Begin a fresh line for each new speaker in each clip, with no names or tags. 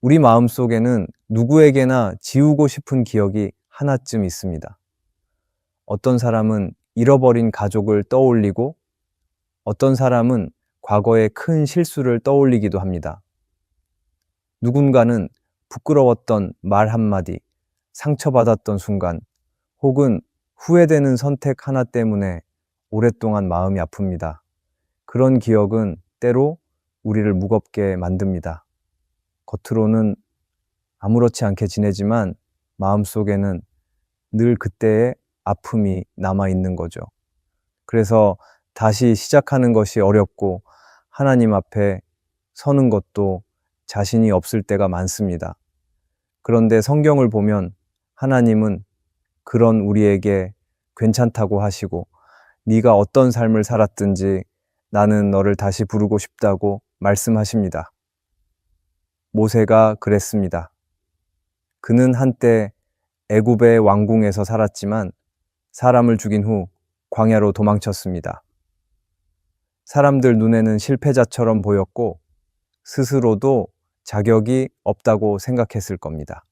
우리 마음속에는 누구에게나 지우고 싶은 기억이 하나쯤 있습니다. 어떤 사람은 잃어버린 가족을 떠올리고 어떤 사람은 과거의 큰 실수를 떠올리기도 합니다. 누군가는 부끄러웠던 말 한마디, 상처받았던 순간, 혹은 후회되는 선택 하나 때문에 오랫동안 마음이 아픕니다. 그런 기억은 때로 우리를 무겁게 만듭니다. 겉으로는 아무렇지 않게 지내지만 마음속에는 늘 그때의 아픔이 남아 있는 거죠. 그래서 다시 시작하는 것이 어렵고 하나님 앞에 서는 것도 자신이 없을 때가 많습니다. 그런데 성경을 보면 하나님은 그런 우리에게 괜찮다고 하시고 네가 어떤 삶을 살았든지 나는 너를 다시 부르고 싶다고 말씀하십니다. 모세가 그랬습니다. 그는 한때 애굽의 왕궁에서 살았지만 사람을 죽인 후 광야로 도망쳤습니다. 사람들 눈에는 실패자처럼 보였고 스스로도 자격이 없다고 생각했을 겁니다.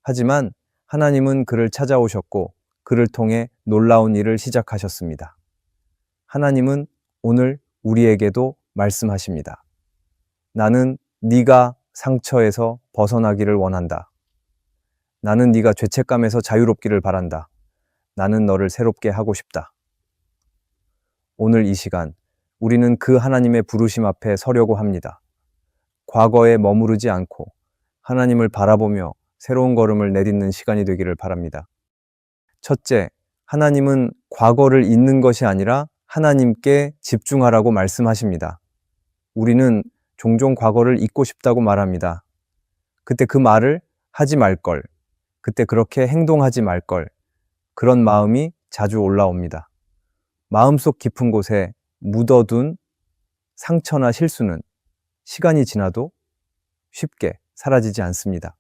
하지만 하나님은 그를 찾아오셨고 그를 통해 놀라운 일을 시작하셨습니다. 하나님은 오늘 우리에게도 말씀하십니다. 나는 네가 상처에서 벗어나기를 원한다. 나는 네가 죄책감에서 자유롭기를 바란다. 나는 너를 새롭게 하고 싶다. 오늘 이 시간 우리는 그 하나님의 부르심 앞에 서려고 합니다. 과거에 머무르지 않고 하나님을 바라보며 새로운 걸음을 내딛는 시간이 되기를 바랍니다. 첫째, 하나님은 과거를 잊는 것이 아니라 하나님께 집중하라고 말씀하십니다. 우리는 종종 과거를 잊고 싶다고 말합니다. 그때 그 말을 하지 말걸, 그때 그렇게 행동하지 말걸, 그런 마음이 자주 올라옵니다. 마음속 깊은 곳에 묻어둔 상처나 실수는 시간이 지나도 쉽게 사라지지 않습니다.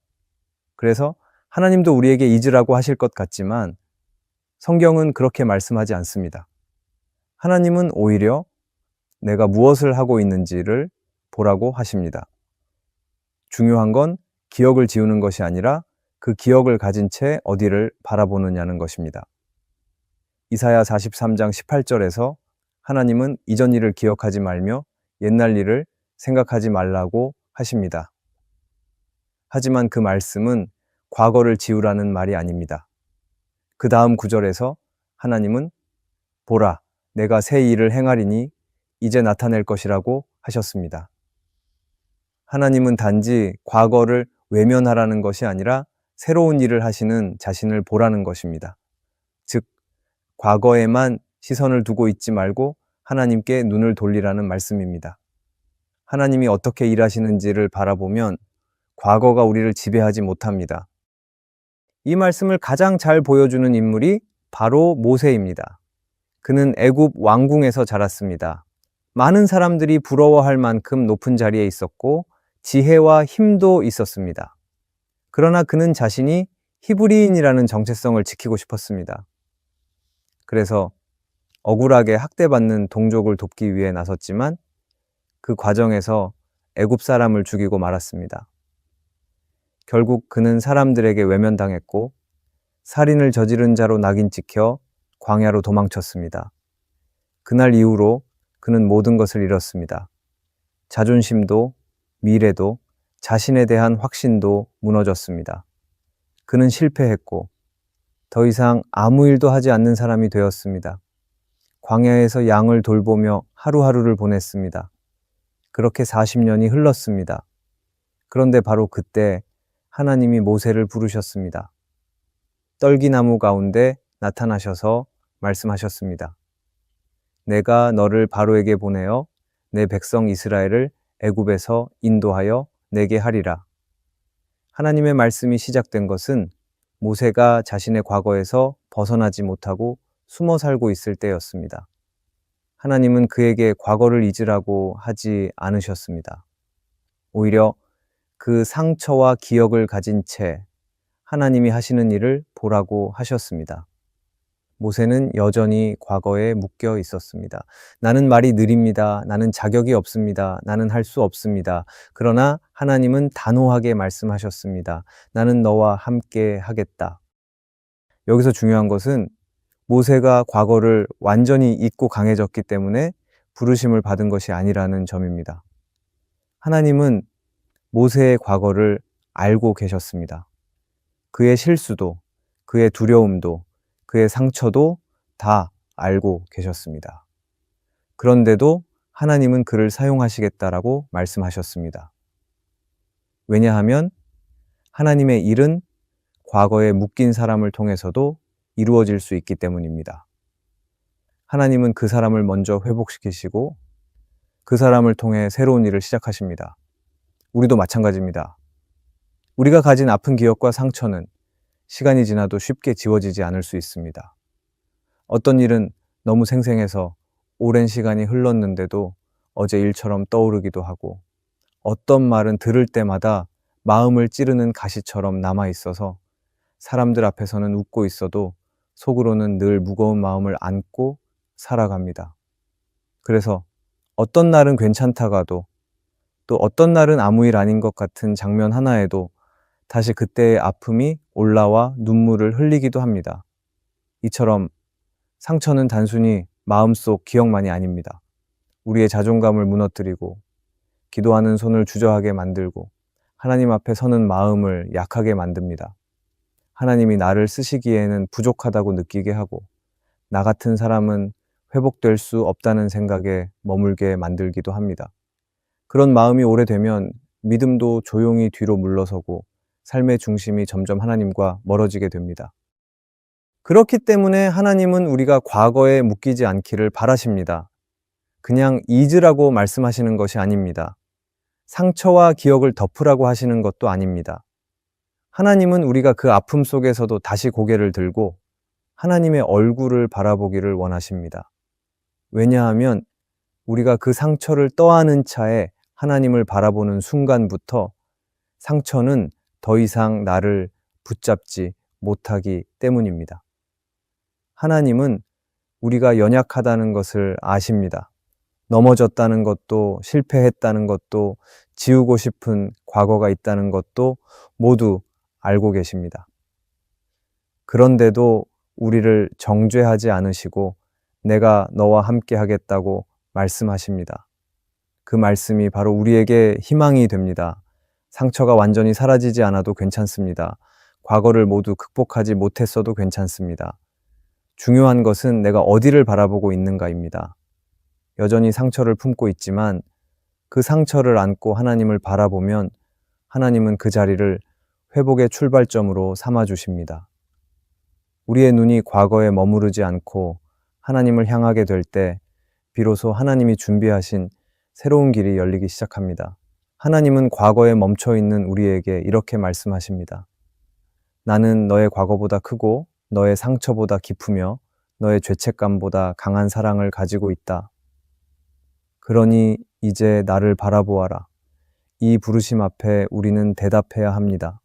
그래서 하나님도 우리에게 잊으라고 하실 것 같지만 성경은 그렇게 말씀하지 않습니다. 하나님은 오히려 내가 무엇을 하고 있는지를 보라고 하십니다. 중요한 건 기억을 지우는 것이 아니라 그 기억을 가진 채 어디를 바라보느냐는 것입니다. 이사야 43장 18절에서 하나님은 이전 일을 기억하지 말며 옛날 일을 생각하지 말라고 하십니다. 하지만 그 말씀은 과거를 지우라는 말이 아닙니다. 그 다음 구절에서 하나님은 보라, 내가 새 일을 행하리니 이제 나타낼 것이라고 하셨습니다. 하나님은 단지 과거를 외면하라는 것이 아니라 새로운 일을 하시는 자신을 보라는 것입니다. 즉, 과거에만 시선을 두고 있지 말고 하나님께 눈을 돌리라는 말씀입니다. 하나님이 어떻게 일하시는지를 바라보면 과거가 우리를 지배하지 못합니다. 이 말씀을 가장 잘 보여주는 인물이 바로 모세입니다. 그는 애굽 왕궁에서 자랐습니다. 많은 사람들이 부러워할 만큼 높은 자리에 있었고 지혜와 힘도 있었습니다. 그러나 그는 자신이 히브리인이라는 정체성을 지키고 싶었습니다. 그래서 억울하게 학대받는 동족을 돕기 위해 나섰지만 그 과정에서 애굽 사람을 죽이고 말았습니다. 결국 그는 사람들에게 외면당했고 살인을 저지른 자로 낙인 찍혀 광야로 도망쳤습니다. 그날 이후로 그는 모든 것을 잃었습니다. 자존심도, 미래도, 자신에 대한 확신도 무너졌습니다. 그는 실패했고 더 이상 아무 일도 하지 않는 사람이 되었습니다. 광야에서 양을 돌보며 하루하루를 보냈습니다. 그렇게 40년이 흘렀습니다. 그런데 바로 그때 하나님이 모세를 부르셨습니다. 떨기나무 가운데 나타나셔서 말씀하셨습니다. 내가 너를 바로에게 보내어 내 백성 이스라엘을 애굽에서 인도하여 내게 하리라. 하나님의 말씀이 시작된 것은 모세가 자신의 과거에서 벗어나지 못하고 숨어 살고 있을 때였습니다. 하나님은 그에게 과거를 잊으라고 하지 않으셨습니다. 오히려 그 상처와 기억을 가진 채 하나님이 하시는 일을 보라고 하셨습니다. 모세는 여전히 과거에 묶여 있었습니다. 나는 말이 느립니다. 나는 자격이 없습니다. 나는 할 수 없습니다. 그러나 하나님은 단호하게 말씀하셨습니다. 나는 너와 함께 하겠다. 여기서 중요한 것은 모세가 과거를 완전히 잊고 강해졌기 때문에 부르심을 받은 것이 아니라는 점입니다. 하나님은 모세의 과거를 알고 계셨습니다. 그의 실수도, 그의 두려움도, 그의 상처도 다 알고 계셨습니다. 그런데도 하나님은 그를 사용하시겠다라고 말씀하셨습니다. 왜냐하면 하나님의 일은 과거에 묶인 사람을 통해서도 이루어질 수 있기 때문입니다. 하나님은 그 사람을 먼저 회복시키시고 그 사람을 통해 새로운 일을 시작하십니다. 우리도 마찬가지입니다. 우리가 가진 아픈 기억과 상처는 시간이 지나도 쉽게 지워지지 않을 수 있습니다. 어떤 일은 너무 생생해서 오랜 시간이 흘렀는데도 어제 일처럼 떠오르기도 하고, 어떤 말은 들을 때마다 마음을 찌르는 가시처럼 남아있어서 사람들 앞에서는 웃고 있어도 속으로는 늘 무거운 마음을 안고 살아갑니다. 그래서 어떤 날은 괜찮다가도 또 어떤 날은 아무 일 아닌 것 같은 장면 하나에도 다시 그때의 아픔이 올라와 눈물을 흘리기도 합니다. 이처럼 상처는 단순히 마음속 기억만이 아닙니다. 우리의 자존감을 무너뜨리고 기도하는 손을 주저하게 만들고 하나님 앞에 서는 마음을 약하게 만듭니다. 하나님이 나를 쓰시기에는 부족하다고 느끼게 하고 나 같은 사람은 회복될 수 없다는 생각에 머물게 만들기도 합니다. 그런 마음이 오래되면 믿음도 조용히 뒤로 물러서고 삶의 중심이 점점 하나님과 멀어지게 됩니다. 그렇기 때문에 하나님은 우리가 과거에 묶이지 않기를 바라십니다. 그냥 잊으라고 말씀하시는 것이 아닙니다. 상처와 기억을 덮으라고 하시는 것도 아닙니다. 하나님은 우리가 그 아픔 속에서도 다시 고개를 들고 하나님의 얼굴을 바라보기를 원하십니다. 왜냐하면 우리가 그 상처를 떠안은 차에 하나님을 바라보는 순간부터 상처는 더 이상 나를 붙잡지 못하기 때문입니다. 하나님은 우리가 연약하다는 것을 아십니다. 넘어졌다는 것도, 실패했다는 것도, 지우고 싶은 과거가 있다는 것도 모두 알고 계십니다. 그런데도 우리를 정죄하지 않으시고 내가 너와 함께 하겠다고 말씀하십니다. 그 말씀이 바로 우리에게 희망이 됩니다. 상처가 완전히 사라지지 않아도 괜찮습니다. 과거를 모두 극복하지 못했어도 괜찮습니다. 중요한 것은 내가 어디를 바라보고 있는가입니다. 여전히 상처를 품고 있지만 그 상처를 안고 하나님을 바라보면 하나님은 그 자리를 회복의 출발점으로 삼아 주십니다. 우리의 눈이 과거에 머무르지 않고 하나님을 향하게 될 때 비로소 하나님이 준비하신 새로운 길이 열리기 시작합니다. 하나님은 과거에 멈춰 있는 우리에게 이렇게 말씀하십니다. 나는 너의 과거보다 크고 너의 상처보다 깊으며 너의 죄책감보다 강한 사랑을 가지고 있다. 그러니 이제 나를 바라보아라. 이 부르심 앞에 우리는 대답해야 합니다.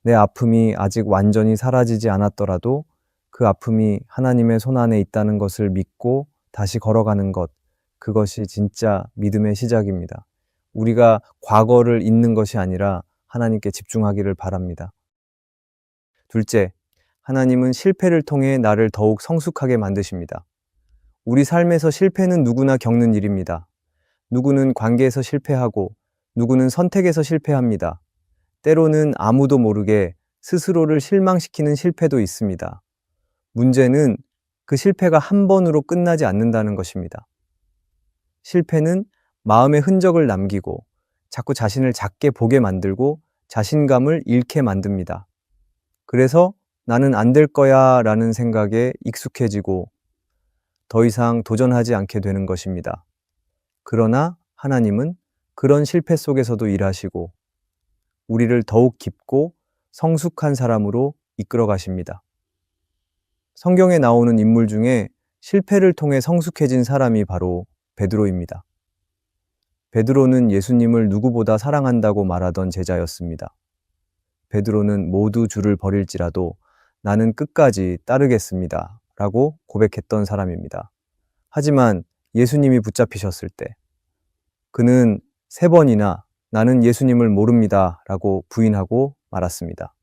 내 아픔이 아직 완전히 사라지지 않았더라도 그 아픔이 하나님의 손안에 있다는 것을 믿고 다시 걸어가는 것, 그것이 진짜 믿음의 시작입니다. 우리가 과거를 잊는 것이 아니라 하나님께 집중하기를 바랍니다. 둘째, 하나님은 실패를 통해 나를 더욱 성숙하게 만드십니다. 우리 삶에서 실패는 누구나 겪는 일입니다. 누구는 관계에서 실패하고 누구는 선택에서 실패합니다. 때로는 아무도 모르게 스스로를 실망시키는 실패도 있습니다. 문제는 그 실패가 한 번으로 끝나지 않는다는 것입니다. 실패는 마음의 흔적을 남기고 자꾸 자신을 작게 보게 만들고 자신감을 잃게 만듭니다. 그래서 나는 안 될 거야 라는 생각에 익숙해지고 더 이상 도전하지 않게 되는 것입니다. 그러나 하나님은 그런 실패 속에서도 일하시고 우리를 더욱 깊고 성숙한 사람으로 이끌어 가십니다. 성경에 나오는 인물 중에 실패를 통해 성숙해진 사람이 바로 베드로입니다. 베드로는 예수님을 누구보다 사랑한다고 말하던 제자였습니다. 베드로는 모두 주를 버릴지라도 나는 끝까지 따르겠습니다 라고 고백했던 사람입니다. 하지만 예수님이 붙잡히셨을 때 그는 3번이나 나는 예수님을 모릅니다 라고 부인하고 말았습니다.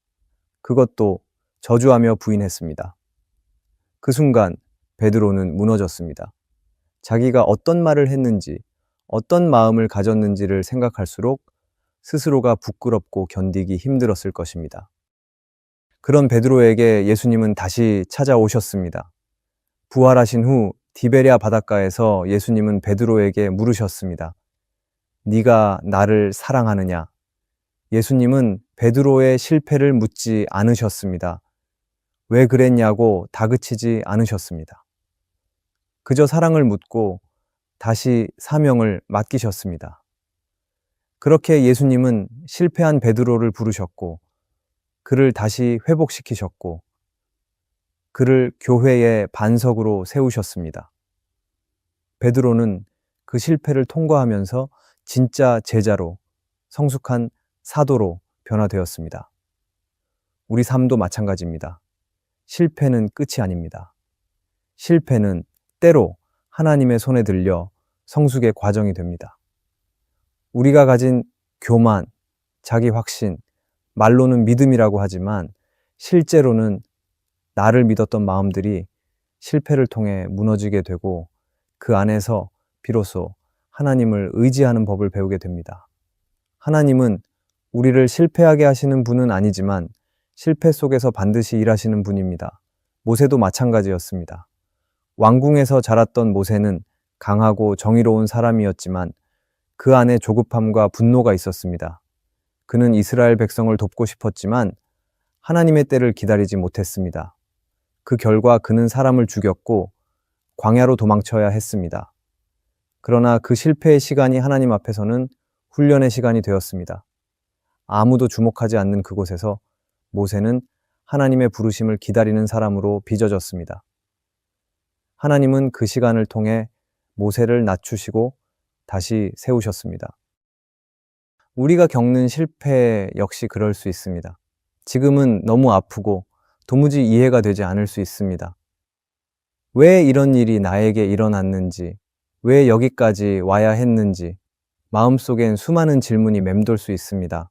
그것도 저주하며 부인했습니다. 그 순간 베드로는 무너졌습니다. 자기가 어떤 말을 했는지, 어떤 마음을 가졌는지를 생각할수록 스스로가 부끄럽고 견디기 힘들었을 것입니다. 그런 베드로에게 예수님은 다시 찾아오셨습니다. 부활하신 후 디베랴 바닷가에서 예수님은 베드로에게 물으셨습니다. 네가 나를 사랑하느냐? 예수님은 베드로의 실패를 묻지 않으셨습니다. 왜 그랬냐고 다그치지 않으셨습니다. 그저 사랑을 묻고 다시 사명을 맡기셨습니다. 그렇게 예수님은 실패한 베드로를 부르셨고 그를 다시 회복시키셨고 그를 교회의 반석으로 세우셨습니다. 베드로는 그 실패를 통과하면서 진짜 제자로 성숙한 사도로 변화되었습니다. 우리 삶도 마찬가지입니다. 실패는 끝이 아닙니다. 실패는 때로 하나님의 손에 들려 성숙의 과정이 됩니다. 우리가 가진 교만, 자기 확신, 말로는 믿음이라고 하지만 실제로는 나를 믿었던 마음들이 실패를 통해 무너지게 되고 그 안에서 비로소 하나님을 의지하는 법을 배우게 됩니다. 하나님은 우리를 실패하게 하시는 분은 아니지만 실패 속에서 반드시 일하시는 분입니다. 모세도 마찬가지였습니다. 왕궁에서 자랐던 모세는 강하고 정의로운 사람이었지만 그 안에 조급함과 분노가 있었습니다. 그는 이스라엘 백성을 돕고 싶었지만 하나님의 때를 기다리지 못했습니다. 그 결과 그는 사람을 죽였고 광야로 도망쳐야 했습니다. 그러나 그 실패의 시간이 하나님 앞에서는 훈련의 시간이 되었습니다. 아무도 주목하지 않는 그곳에서 모세는 하나님의 부르심을 기다리는 사람으로 빚어졌습니다. 하나님은 그 시간을 통해 모세를 낮추시고 다시 세우셨습니다. 우리가 겪는 실패 역시 그럴 수 있습니다. 지금은 너무 아프고 도무지 이해가 되지 않을 수 있습니다. 왜 이런 일이 나에게 일어났는지, 왜 여기까지 와야 했는지, 마음속엔 수많은 질문이 맴돌 수 있습니다.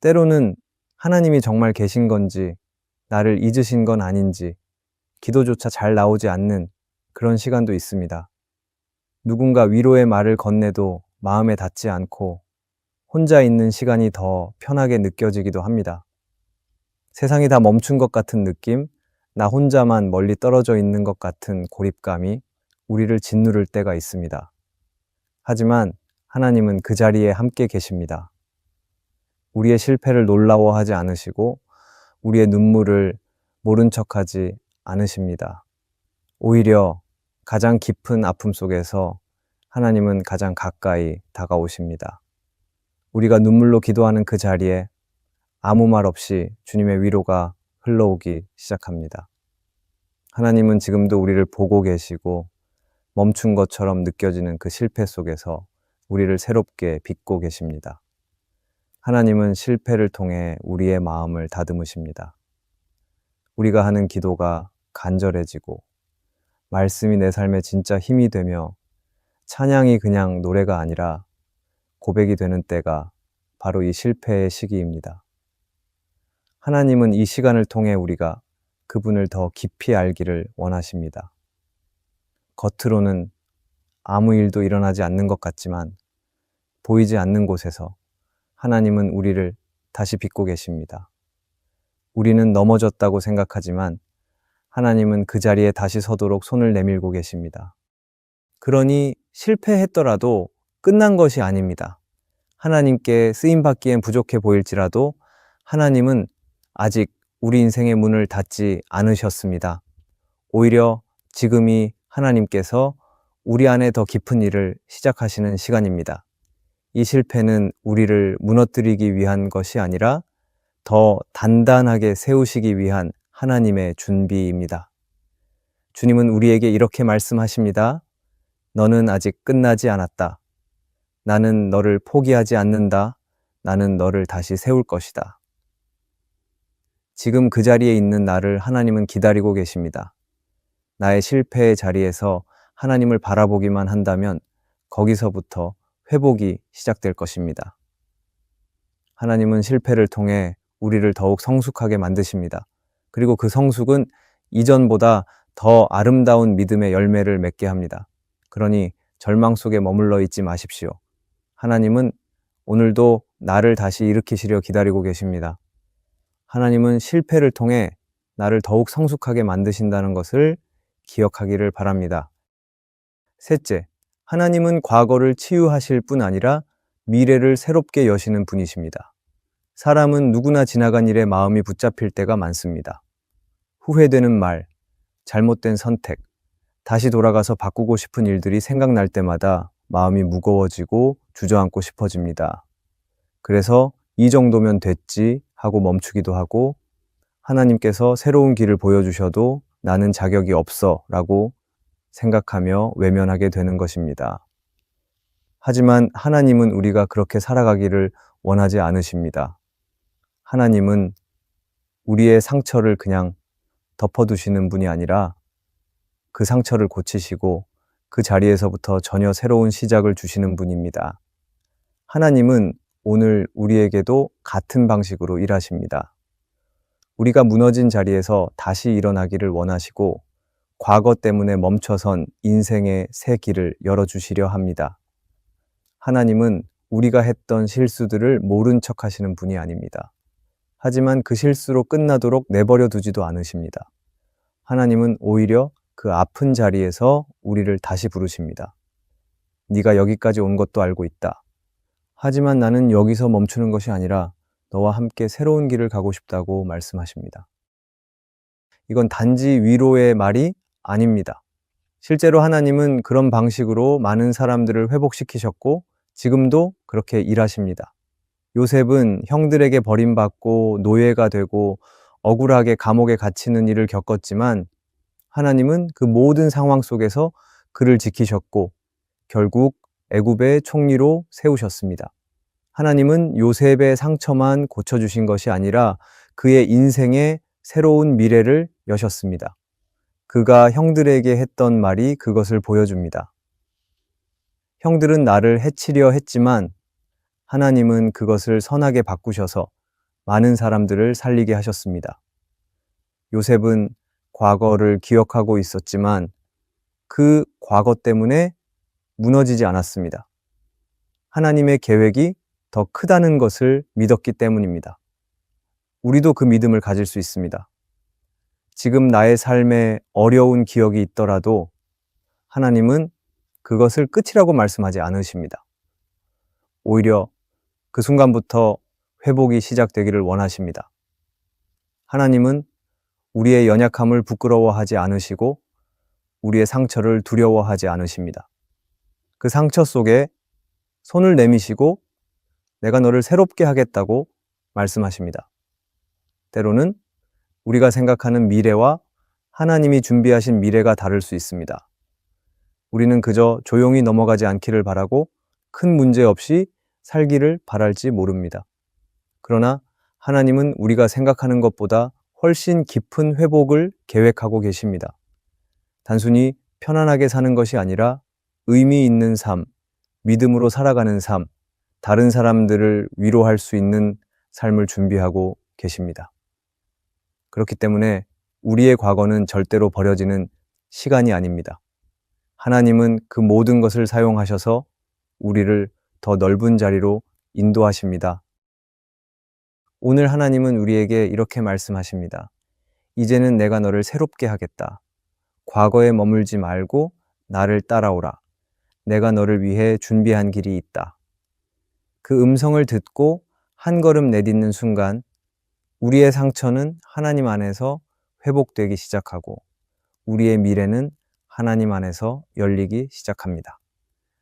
때로는 하나님이 정말 계신 건지, 나를 잊으신 건 아닌지, 기도조차 잘 나오지 않는 그런 시간도 있습니다. 누군가 위로의 말을 건네도 마음에 닿지 않고 혼자 있는 시간이 더 편하게 느껴지기도 합니다. 세상이 다 멈춘 것 같은 느낌, 나 혼자만 멀리 떨어져 있는 것 같은 고립감이 우리를 짓누를 때가 있습니다. 하지만 하나님은 그 자리에 함께 계십니다. 우리의 실패를 놀라워하지 않으시고 우리의 눈물을 모른 척하지 않으십니다. 오히려 가장 깊은 아픔 속에서 하나님은 가장 가까이 다가오십니다. 우리가 눈물로 기도하는 그 자리에 아무 말 없이 주님의 위로가 흘러오기 시작합니다. 하나님은 지금도 우리를 보고 계시고 멈춘 것처럼 느껴지는 그 실패 속에서 우리를 새롭게 빚고 계십니다. 하나님은 실패를 통해 우리의 마음을 다듬으십니다. 우리가 하는 기도가 간절해지고 말씀이 내 삶에 진짜 힘이 되며 찬양이 그냥 노래가 아니라 고백이 되는 때가 바로 이 실패의 시기입니다. 하나님은 이 시간을 통해 우리가 그분을 더 깊이 알기를 원하십니다. 겉으로는 아무 일도 일어나지 않는 것 같지만 보이지 않는 곳에서 하나님은 우리를 다시 빚고 계십니다. 우리는 넘어졌다고 생각하지만 하나님은 그 자리에 다시 서도록 손을 내밀고 계십니다. 그러니 실패했더라도 끝난 것이 아닙니다. 하나님께 쓰임받기엔 부족해 보일지라도 하나님은 아직 우리 인생의 문을 닫지 않으셨습니다. 오히려 지금이 하나님께서 우리 안에 더 깊은 일을 시작하시는 시간입니다. 이 실패는 우리를 무너뜨리기 위한 것이 아니라 더 단단하게 세우시기 위한 하나님의 준비입니다. 주님은 우리에게 이렇게 말씀하십니다. 너는 아직 끝나지 않았다. 나는 너를 포기하지 않는다. 나는 너를 다시 세울 것이다. 지금 그 자리에 있는 나를 하나님은 기다리고 계십니다. 나의 실패의 자리에서 하나님을 바라보기만 한다면 거기서부터 회복이 시작될 것입니다. 하나님은 실패를 통해 우리를 더욱 성숙하게 만드십니다. 그리고 그 성숙은 이전보다 더 아름다운 믿음의 열매를 맺게 합니다. 그러니 절망 속에 머물러 있지 마십시오. 하나님은 오늘도 나를 다시 일으키시려 기다리고 계십니다. 하나님은 실패를 통해 나를 더욱 성숙하게 만드신다는 것을 기억하기를 바랍니다. 셋째, 하나님은 과거를 치유하실 뿐 아니라 미래를 새롭게 여시는 분이십니다. 사람은 누구나 지나간 일에 마음이 붙잡힐 때가 많습니다. 후회되는 말, 잘못된 선택, 다시 돌아가서 바꾸고 싶은 일들이 생각날 때마다 마음이 무거워지고 주저앉고 싶어집니다. 그래서 이 정도면 됐지 하고 멈추기도 하고 하나님께서 새로운 길을 보여주셔도 나는 자격이 없어 라고 생각하며 외면하게 되는 것입니다. 하지만 하나님은 우리가 그렇게 살아가기를 원하지 않으십니다. 하나님은 우리의 상처를 그냥 덮어두시는 분이 아니라 그 상처를 고치시고 그 자리에서부터 전혀 새로운 시작을 주시는 분입니다. 하나님은 오늘 우리에게도 같은 방식으로 일하십니다. 우리가 무너진 자리에서 다시 일어나기를 원하시고 과거 때문에 멈춰선 인생의 새 길을 열어주시려 합니다. 하나님은 우리가 했던 실수들을 모른 척 하시는 분이 아닙니다. 하지만 그 실수로 끝나도록 내버려 두지도 않으십니다. 하나님은 오히려 그 아픈 자리에서 우리를 다시 부르십니다. 네가 여기까지 온 것도 알고 있다. 하지만 나는 여기서 멈추는 것이 아니라 너와 함께 새로운 길을 가고 싶다고 말씀하십니다. 이건 단지 위로의 말이 아닙니다. 실제로 하나님은 그런 방식으로 많은 사람들을 회복시키셨고 지금도 그렇게 일하십니다. 요셉은 형들에게 버림받고 노예가 되고 억울하게 감옥에 갇히는 일을 겪었지만 하나님은 그 모든 상황 속에서 그를 지키셨고 결국 애굽의 총리로 세우셨습니다. 하나님은 요셉의 상처만 고쳐주신 것이 아니라 그의 인생에 새로운 미래를 여셨습니다. 그가 형들에게 했던 말이 그것을 보여줍니다. 형들은 나를 해치려 했지만 하나님은 그것을 선하게 바꾸셔서 많은 사람들을 살리게 하셨습니다. 요셉은 과거를 기억하고 있었지만 그 과거 때문에 무너지지 않았습니다. 하나님의 계획이 더 크다는 것을 믿었기 때문입니다. 우리도 그 믿음을 가질 수 있습니다. 지금 나의 삶에 어려운 기억이 있더라도 하나님은 그것을 끝이라고 말씀하지 않으십니다. 오히려 그 순간부터 회복이 시작되기를 원하십니다. 하나님은 우리의 연약함을 부끄러워하지 않으시고 우리의 상처를 두려워하지 않으십니다. 그 상처 속에 손을 내미시고 내가 너를 새롭게 하겠다고 말씀하십니다. 때로는 우리가 생각하는 미래와 하나님이 준비하신 미래가 다를 수 있습니다. 우리는 그저 조용히 넘어가지 않기를 바라고 큰 문제 없이 살기를 바랄지 모릅니다. 그러나 하나님은 우리가 생각하는 것보다 훨씬 깊은 회복을 계획하고 계십니다. 단순히 편안하게 사는 것이 아니라 의미 있는 삶, 믿음으로 살아가는 삶, 다른 사람들을 위로할 수 있는 삶을 준비하고 계십니다. 그렇기 때문에 우리의 과거는 절대로 버려지는 시간이 아닙니다. 하나님은 그 모든 것을 사용하셔서 우리를 더 넓은 자리로 인도하십니다. 오늘 하나님은 우리에게 이렇게 말씀하십니다. 이제는 내가 너를 새롭게 하겠다. 과거에 머물지 말고 나를 따라오라. 내가 너를 위해 준비한 길이 있다. 그 음성을 듣고 한 걸음 내딛는 순간 우리의 상처는 하나님 안에서 회복되기 시작하고 우리의 미래는 하나님 안에서 열리기 시작합니다.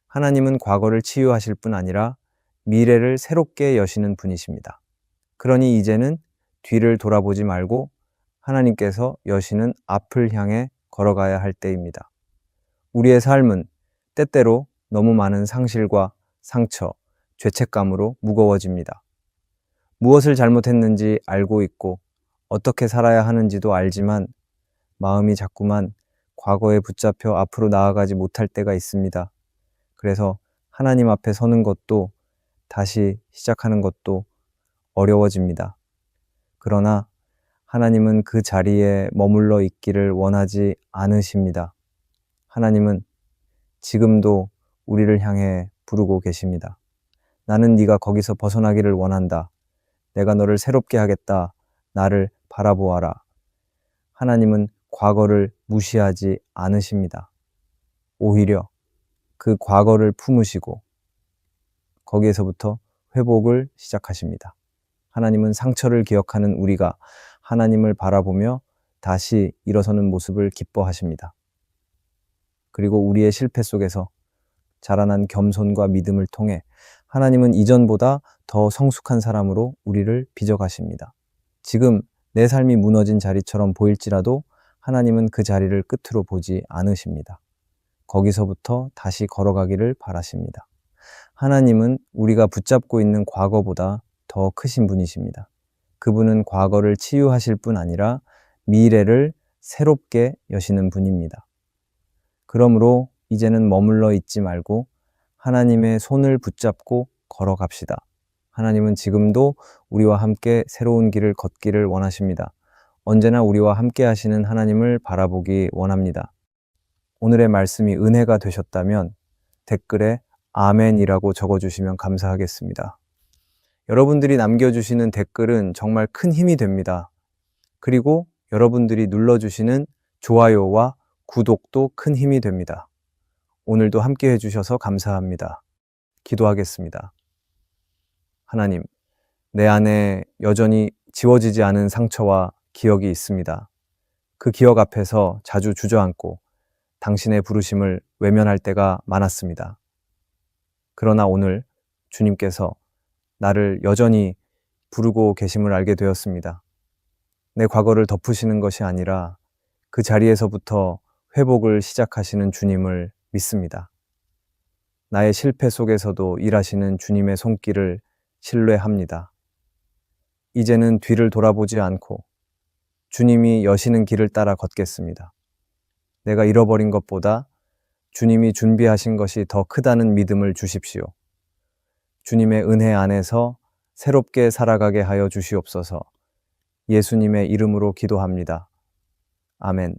하나님은 과거를 치유하실 뿐 아니라 미래를 새롭게 여시는 분이십니다. 그러니 이제는 뒤를 돌아보지 말고 하나님께서 여시는 앞을 향해 걸어가야 할 때입니다. 우리의 삶은 때때로 너무 많은 상실과 상처, 죄책감으로 무거워집니다. 무엇을 잘못했는지 알고 있고 어떻게 살아야 하는지도 알지만 마음이 자꾸만 과거에 붙잡혀 앞으로 나아가지 못할 때가 있습니다. 그래서 하나님 앞에 서는 것도 다시 시작하는 것도 어려워집니다. 그러나 하나님은 그 자리에 머물러 있기를 원하지 않으십니다. 하나님은 지금도 우리를 향해 부르고 계십니다. 나는 네가 거기서 벗어나기를 원한다. 내가 너를 새롭게 하겠다. 나를 바라보아라. 하나님은 과거를 무시하지 않으십니다. 오히려 그 과거를 품으시고 거기에서부터 회복을 시작하십니다. 하나님은 상처를 기억하는 우리가 하나님을 바라보며 다시 일어서는 모습을 기뻐하십니다. 그리고 우리의 실패 속에서 자라난 겸손과 믿음을 통해 하나님은 이전보다 더 성숙한 사람으로 우리를 빚어가십니다. 지금 내 삶이 무너진 자리처럼 보일지라도 하나님은 그 자리를 끝으로 보지 않으십니다. 거기서부터 다시 걸어가기를 바라십니다. 하나님은 우리가 붙잡고 있는 과거보다 더 크신 분이십니다. 그분은 과거를 치유하실 뿐 아니라 미래를 새롭게 여시는 분입니다. 그러므로 이제는 머물러 있지 말고 하나님의 손을 붙잡고 걸어갑시다. 하나님은 지금도 우리와 함께 새로운 길을 걷기를 원하십니다. 언제나 우리와 함께 하시는 하나님을 바라보기 원합니다. 오늘의 말씀이 은혜가 되셨다면 댓글에 아멘이라고 적어주시면 감사하겠습니다. 여러분들이 남겨주시는 댓글은 정말 큰 힘이 됩니다. 그리고 여러분들이 눌러주시는 좋아요와 구독도 큰 힘이 됩니다. 오늘도 함께 해주셔서 감사합니다. 기도하겠습니다. 하나님, 내 안에 여전히 지워지지 않은 상처와 기억이 있습니다. 그 기억 앞에서 자주 주저앉고 당신의 부르심을 외면할 때가 많았습니다. 그러나 오늘 주님께서 나를 여전히 부르고 계심을 알게 되었습니다. 내 과거를 덮으시는 것이 아니라 그 자리에서부터 회복을 시작하시는 주님을 믿습니다. 나의 실패 속에서도 일하시는 주님의 손길을 신뢰합니다. 이제는 뒤를 돌아보지 않고 주님이 여시는 길을 따라 걷겠습니다. 내가 잃어버린 것보다 주님이 준비하신 것이 더 크다는 믿음을 주십시오. 주님의 은혜 안에서 새롭게 살아가게 하여 주시옵소서. 예수님의 이름으로 기도합니다. 아멘.